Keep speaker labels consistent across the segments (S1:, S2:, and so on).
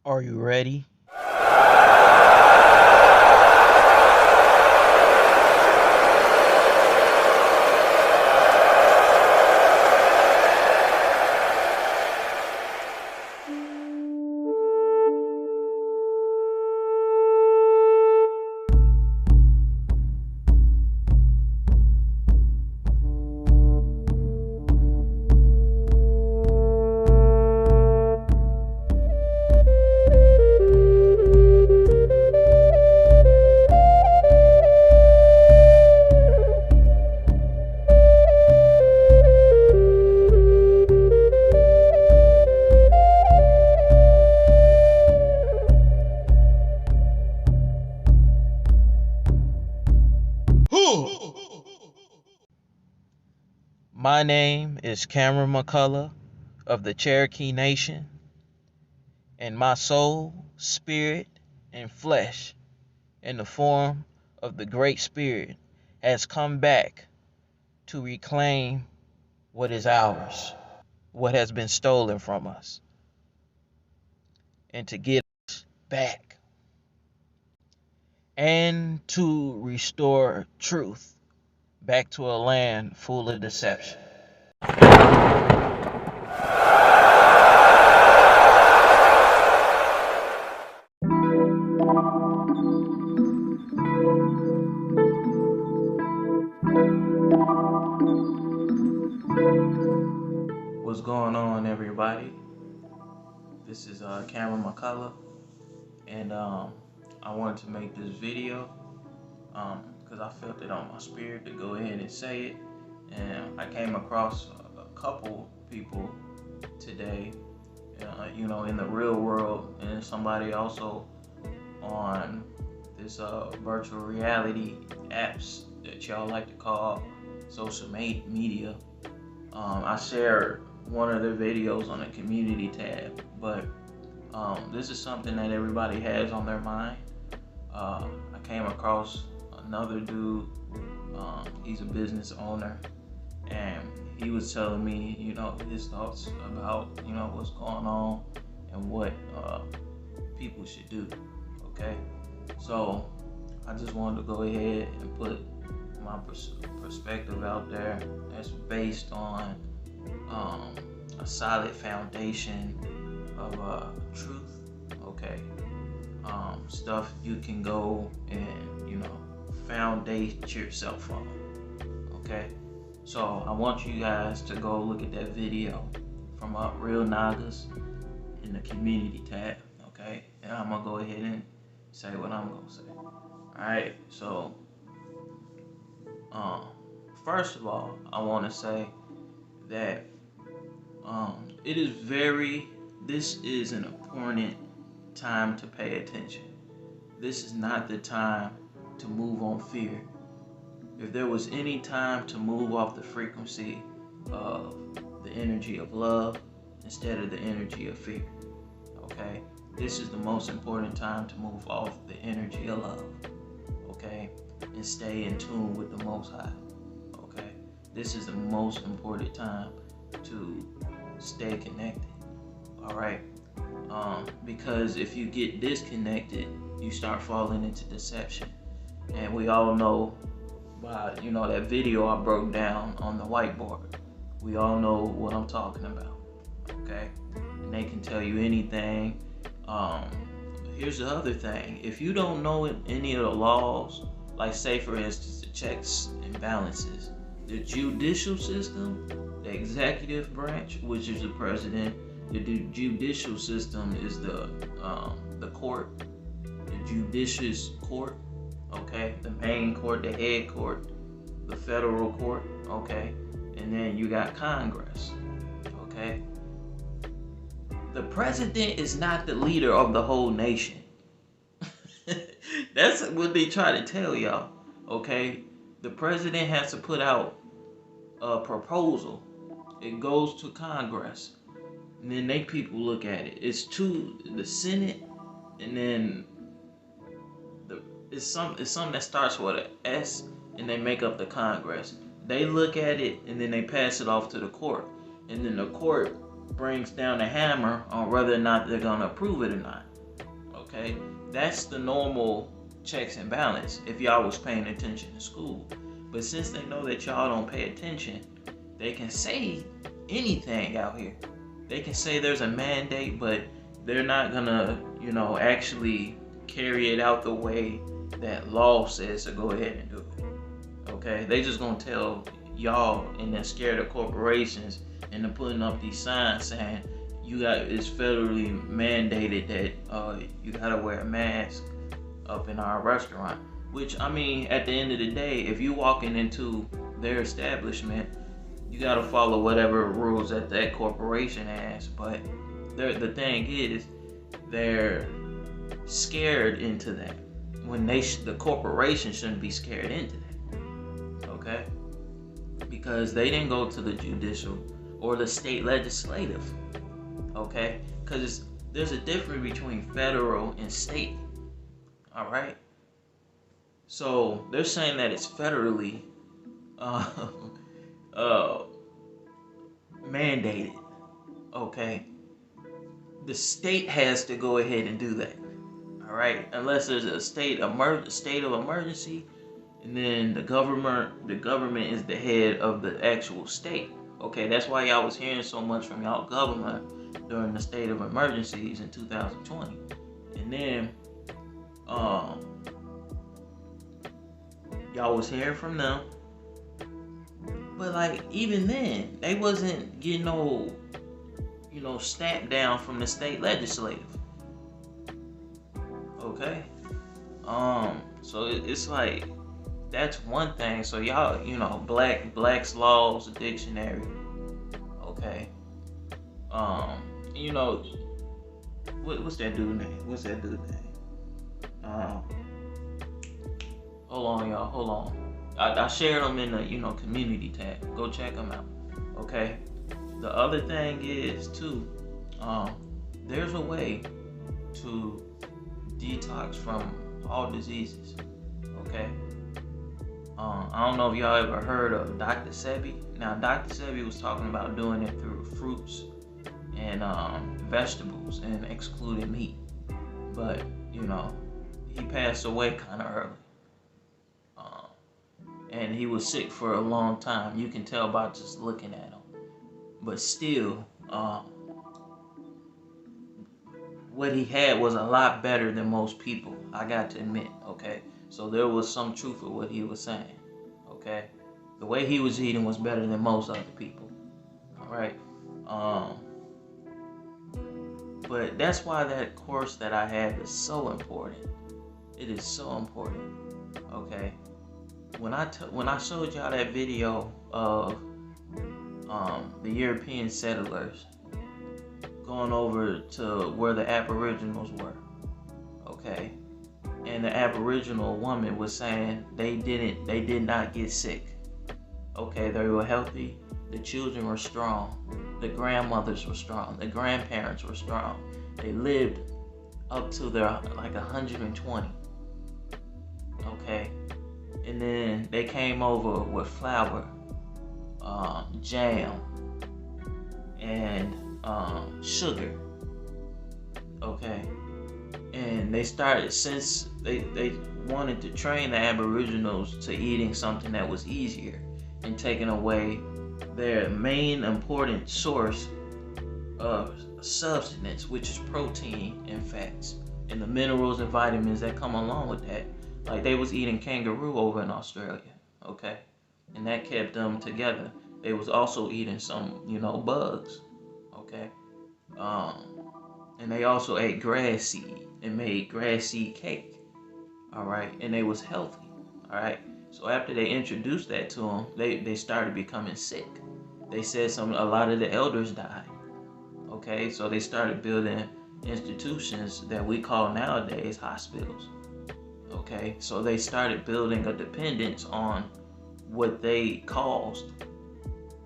S1: Are you ready? My name is Cameron McCullough of the Cherokee Nation, and my soul, spirit, and flesh, in the form of the Great Spirit, has come back to reclaim what is ours, what has been stolen from us, and to get us back, and to restore truth back to a land full of deception. What's going on, everybody? This is Cameron McCullough, and I wanted to make this video because I felt it on my spirit to go ahead and say it. And I came across a couple people today, in the real world, and somebody also on this virtual reality apps that y'all like to call social media. I shared one of their videos on the community tab, but this is something that everybody has on their mind. I came across another dude, he's a business owner, and he was telling me, his thoughts about, what's going on and what people should do, okay? So I just wanted to go ahead and put my perspective out there that's based on a solid foundation of truth, okay? Stuff you can go and, foundate yourself on, okay? So I want you guys to go look at that video from Real Nagas in the community tab, okay? And I'm gonna go ahead and say what I'm gonna say. Alright, so first of all, I want to say that this is an important time to pay attention. This is not the time to move on fear. If there was any time to move off the frequency of the energy of love instead of the energy of fear, okay? This is the most important time to move off the energy of love, okay? And stay in tune with the Most High, okay? This is the most important time to stay connected, all right? Because if you get disconnected, you start falling into deception. And we all know by, that video I broke down on the whiteboard. We all know what I'm talking about, okay? And they can tell you anything. Here's the other thing. If you don't know any of the laws, like say for instance, the checks and balances, the judicial system, the executive branch, which is the president, the judicial system is the court, the judicious court, okay, the main court, the head court, the federal court, okay, and then you got Congress, okay. The president is not the leader of the whole nation. That's what they try to tell y'all, okay? The president has to put out a proposal. It goes to Congress, and then they people look at it. It's to the Senate, and then it's something that starts with an S, and they make up the Congress. They look at it, and then they pass it off to the court, and then the court brings down the hammer on whether or not they're gonna approve it or not. Okay, that's the normal checks and balance if y'all was paying attention in school. But since they know that y'all don't pay attention, they can say anything out here. They can say there's a mandate, but they're not gonna, actually carry it out the way that law says to go ahead and do it. Okay, they just gonna tell y'all, and they're scared of corporations, and they're putting up these signs saying it's federally mandated that you gotta wear a mask up in our restaurant. Which, I mean, at the end of the day, if you walking into their establishment, you gotta follow whatever rules that corporation has. But the thing is, they're scared into that when the corporation shouldn't be scared into that. Okay, because they didn't go to the judicial or the state legislative. Okay, because there's a difference between federal and state. All right, so they're saying that it's federally mandated. Okay, the state has to go ahead and do that. All right, unless there's a state of emergency, and then the government is the head of the actual state. Okay, that's why y'all was hearing so much from y'all government during the state of emergencies in 2020. And then y'all was hearing from them. But like, even then, they wasn't getting no, stamp down from the state legislative. Okay? So it's like, that's one thing. So y'all, Black's Laws Dictionary. Okay. What's that dude's name? Hold on, y'all. Hold on. I shared them in the, community tab. Go check them out. Okay. The other thing is too, there's a way to detox from all diseases. Okay. I don't know if y'all ever heard of Dr. Sebi. Now, Dr. Sebi was talking about doing it through fruits and vegetables and excluding meat. But, he passed away kind of early. And he was sick for a long time. You can tell by just looking at him. But still, what he had was a lot better than most people. I got to admit, okay? So there was some truth to what he was saying, okay? The way he was eating was better than most other people, all right? But that's why that course that I have is so important. It is so important, okay? When I showed y'all that video of the European settlers going over to where the Aboriginals were, okay? And the Aboriginal woman was saying they did not get sick. Okay, they were healthy, the children were strong, the grandmothers were strong, the grandparents were strong. They lived up to their 120. Okay. And then they came over with flour, jam, and sugar. Okay. And they started, since they wanted to train the Aboriginals to eating something that was easier and taking away their main important source of substance, which is protein and fats, and the minerals and vitamins that come along with that. Like, they was eating kangaroo over in Australia, okay? And that kept them together. They was also eating some, bugs, okay? And they also ate grass seed and made grass seed cake, all right? And they was healthy, all right? So after they introduced that to them, they started becoming sick. They said a lot of the elders died, okay? So they started building institutions that we call nowadays hospitals. Okay, so they started building a dependence on what they caused,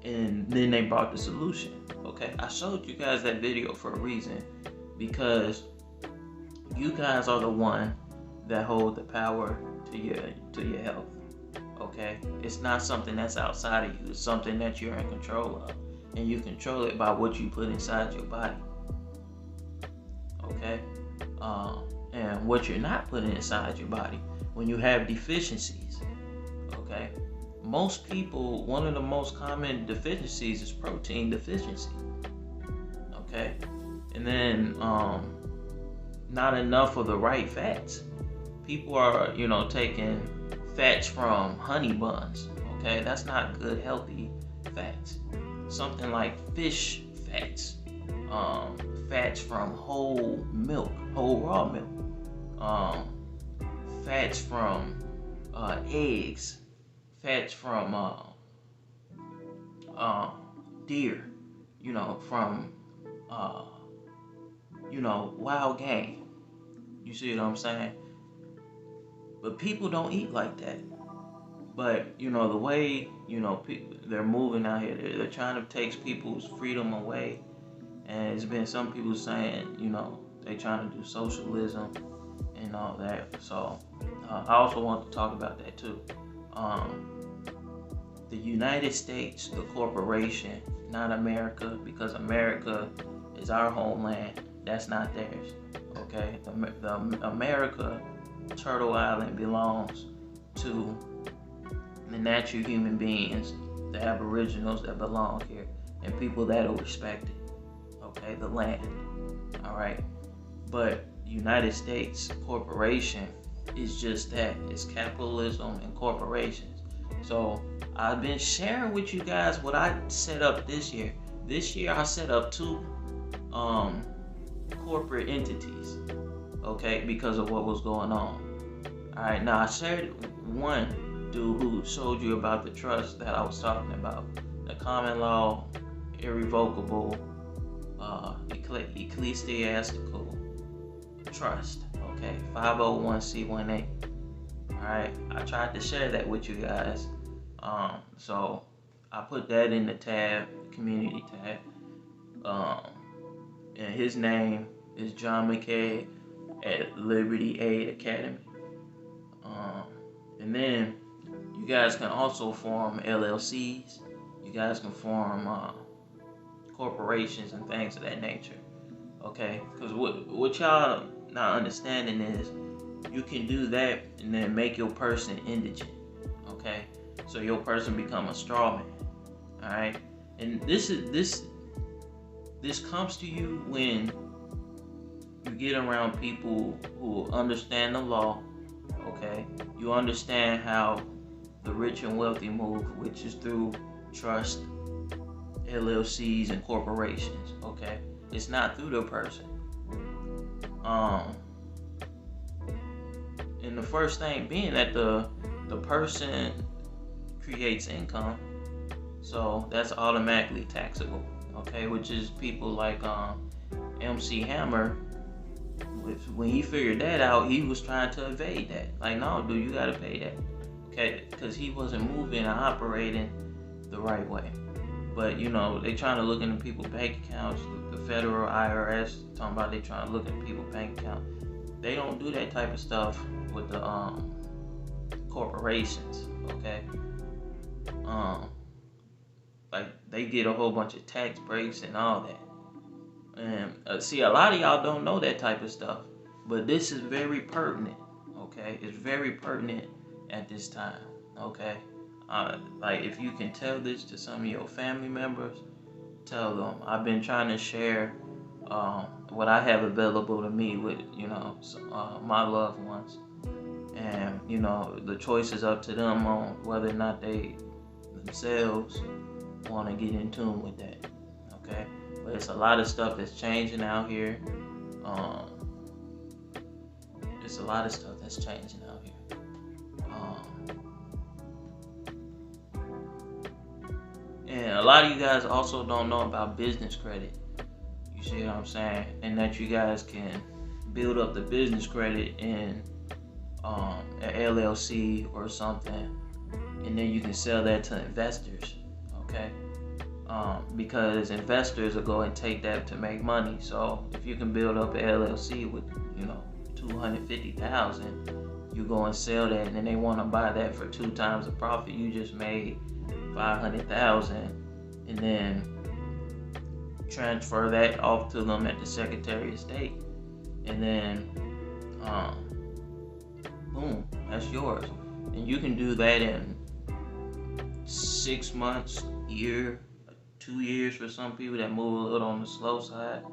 S1: and then they brought the solution. Okay, I showed you guys that video for a reason, because you guys are the one that hold the power to your health. Okay, it's not something that's outside of you. It's something that you're in control of, and you control it by what you put inside your body. Okay, and and what you're not putting inside your body when you have deficiencies. Okay, most people, one of the most common deficiencies is protein deficiency. Okay, and then not enough of the right fats. People are, taking fats from honey buns. Okay, that's not good, healthy fats. Something like fish fats, fats from whole milk, whole raw milk, fats from eggs, fats from deer, from wild game. You see what I'm saying? But people don't eat like that. But the way they're moving out here, they're trying to take people's freedom away, and it's been some people saying they trying to do socialism and all that. So I also want to talk about that too. The United States, the corporation, not America, because America is our homeland. That's not theirs. Okay, the America, Turtle Island, belongs to the natural human beings, the aboriginals that belong here, and people that are respected. Okay, the land. All right, but United States corporation is just that. It's capitalism and corporations. So I've been sharing with you guys what I set up this year. This year I set up 2 corporate entities. Okay, because of what was going on. All right, now I shared one dude who showed you about the trust that I was talking about, the common law, irrevocable, ecclesiastical trust. Okay, 501c18. All right, I tried to share that with you guys. So I put that in the tab, community tab. And his name is John McKay at Liberty Aid Academy. And then you guys can also form LLCs. You guys can form corporations and things of that nature. Okay, because what y'all not understanding is you can do that and then make your person indigent. Okay, so your person become a straw man. All right, and this comes to you when you get around people who understand the law. Okay, you understand how the rich and wealthy move, which is through trust, LLCs, and corporations. Okay, it's not through the person. And the first thing being that the person creates income, so that's automatically taxable. Okay, which is people like MC Hammer. When he figured that out, he was trying to evade that. Like, no, dude, you gotta pay that. Okay, because he wasn't moving and operating the right way. But they trying to look into people's bank accounts. The federal IRS talking about they trying to look at people's bank accounts. They don't do that type of stuff with the corporations. Okay, like they get a whole bunch of tax breaks and all that. And see, a lot of y'all don't know that type of stuff, but this is very pertinent. Okay, it's very pertinent at this time. Okay, like if you can tell this to some of your family members, tell them. I've been trying to share what I have available to me with my loved ones, and the choice is up to them on whether or not they themselves want to get in tune with that. Okay, but it's a lot of stuff that's changing out here. It's a lot of stuff that's changing out here. And a lot of you guys also don't know about business credit. You see what I'm saying? And that you guys can build up the business credit in an LLC or something, and then you can sell that to investors. Okay? Because investors will go and take that to make money. So if you can build up an LLC with $250,000, you go and sell that, and then they want to buy that for 2 times the profit you just made, $500,000, and then transfer that off to them at the Secretary of State, and then Boom, that's yours. And you can do that in 6 months, year, 2 years for some people that move a little on the slow side.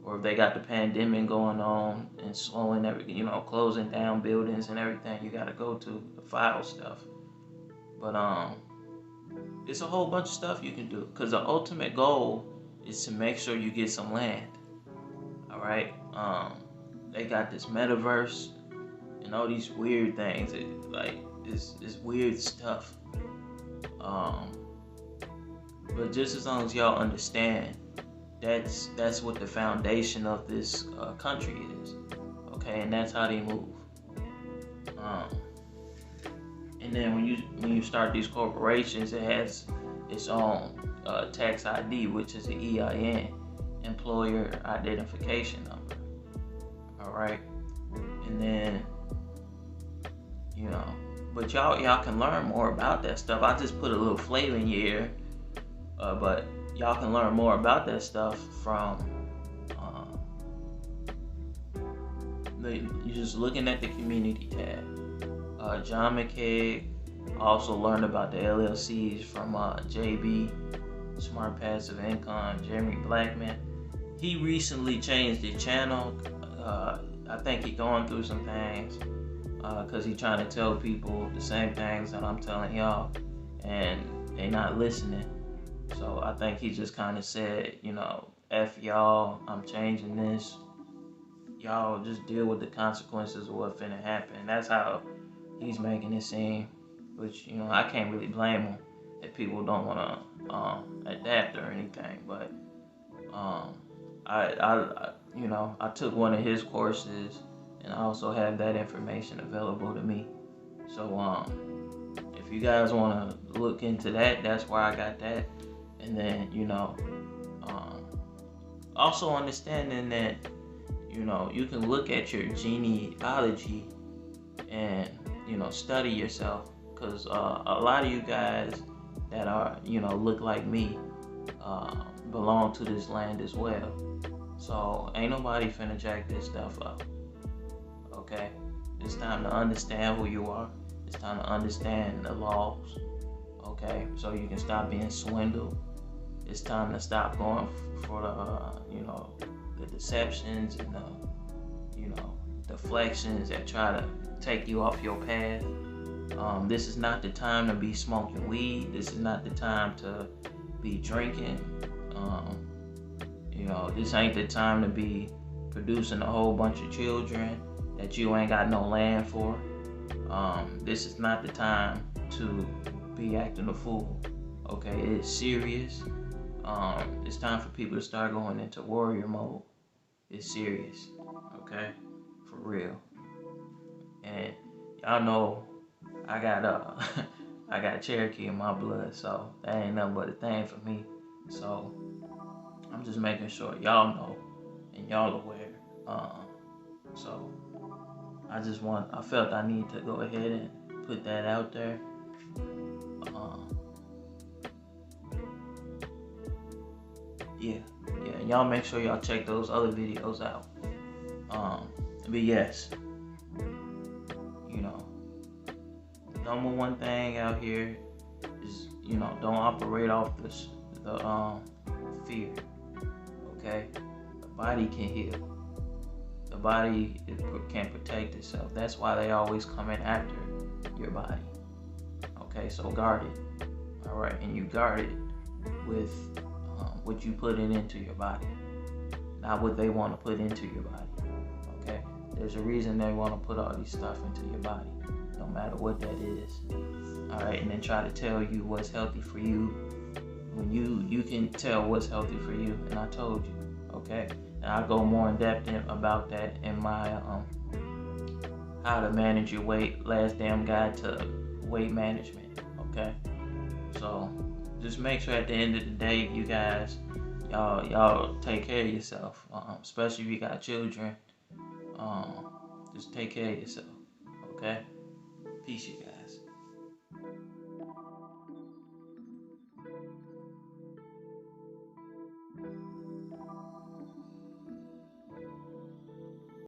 S1: Or if they got the pandemic going on and slowing everything, closing down buildings and everything, you gotta go to the file stuff. But it's a whole bunch of stuff you can do, because the ultimate goal is to make sure you get some land. All right. They got this metaverse and all these weird things, this weird stuff. But just as long as y'all understand, that's what the foundation of this country is. Okay, and that's how they move. And then when you start these corporations, it has its own tax ID, which is an EIN, employer identification number. All right, and then but y'all can learn more about that stuff. I just put a little flavor in your ear, but y'all can learn more about that stuff from you're just looking at the community tab. John McCaig also learned about the LLCs from JB, Smart Passive Income, Jeremy Blackman. He recently changed his channel. I think he's going through some things because he's trying to tell people the same things that I'm telling y'all, and they not listening. So I think he just kind of said, F y'all, I'm changing this. Y'all just deal with the consequences of what's finna happen. That's how he's making it seem, which, I can't really blame him if people don't want to adapt or anything. But I took one of his courses, and I also have that information available to me. So if you guys want to look into that, that's where I got that. And then also understanding that you can look at your genealogy and study yourself, because a lot of you guys that are look like me belong to this land as well. So ain't nobody finna jack this stuff up. Okay, it's time to understand who you are. It's time to understand the laws. Okay, so you can stop being swindled. It's time to stop going for the deceptions and the deflections that try to take you off your path. This is not the time to be smoking weed. This is not the time to be drinking. This ain't the time to be producing a whole bunch of children that you ain't got no land for. This is not the time to be acting a fool. Okay, it's serious. It's time for people to start going into warrior mode. It's serious. Okay, for real. And y'all know I got Cherokee in my blood, so that ain't nothing but a thing for me. So I'm just making sure y'all know and y'all aware. So I felt I need to go ahead and put that out there. Yeah, y'all make sure y'all check those other videos out. But yes, number one thing out here is, don't operate off the fear. Okay, the body can heal. The body can protect itself. That's why they always come in after your body. Okay, so guard it. All right, and you guard it with what you put into your body, not what they want to put into your body. Okay, there's a reason they want to put all these stuff into your body, no matter what that is. All right, and then try to tell you what's healthy for you when you can tell what's healthy for you. And I told you. Okay, and I'll go more in depth about that in my how to manage your weight, last damn guide to weight management. Okay, so just make sure at the end of the day, you guys, y'all take care of yourself, especially if you got children. Just take care of yourself. Okay, peace, you guys.